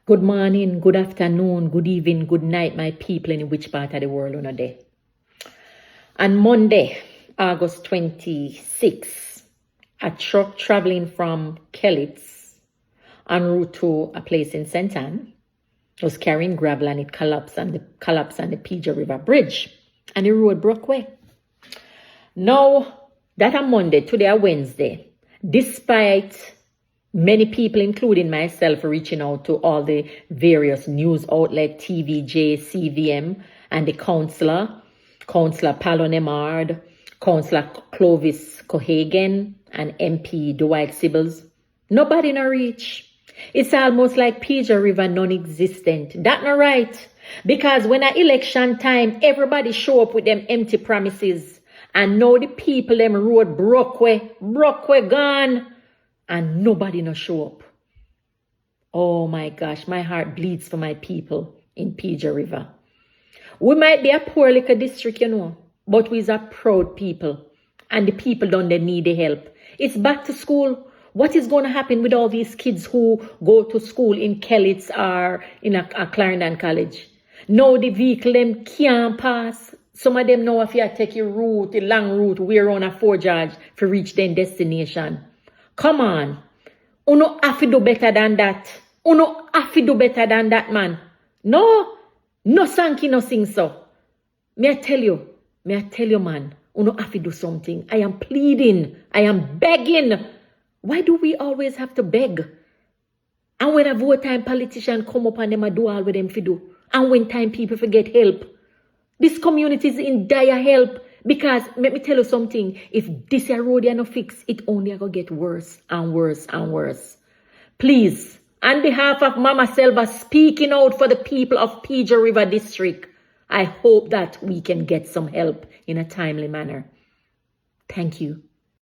Good morning, good afternoon, good evening, good night, my people in which part of the world on a day. On Monday, August 26, a truck traveling from Kellits en route to a place in St. Anne was carrying gravel and it collapsed on the Pedro River bridge and the road broke away. Now, that on Monday, today a Wednesday, despite many people, including myself, reaching out to all the various news outlets, TVJ, CVM, and the Councillor Palon Emard, Councillor Clovis Cohagen, and MP Dwight Sibbles. Nobody no reach. It's almost like Pedro River non-existent. That not right. Because when at election time, everybody show up with them empty promises. And now the people, them road broke way, gone. And nobody no show up. Oh my gosh, my heart bleeds for my people in Pedro River. We might be a poor little district, but we's a proud people. And the people don't they need the help. It's back to school. What is going to happen with all these kids who go to school in Kellits or in a Clarendon College? Now the vehicle them can't pass. Some of them know if you take your route, the long route, we're on a 4 George to reach their destination. Come on. Uno have to do better than that. Uno have to do better than that, man. No sanky, no sing so. May I tell you, man, uno have to do something. I am pleading. I am begging. Why do we always have to beg? And when a vote time politician come up and them a do all with them fi do. And when time people forget help. This community is in dire help. Because, let me tell you something, if this road is not fixed, it only going to get worse and worse and worse. Please, on behalf of Mama Selva speaking out for the people of Pedro River District, I hope that we can get some help in a timely manner. Thank you.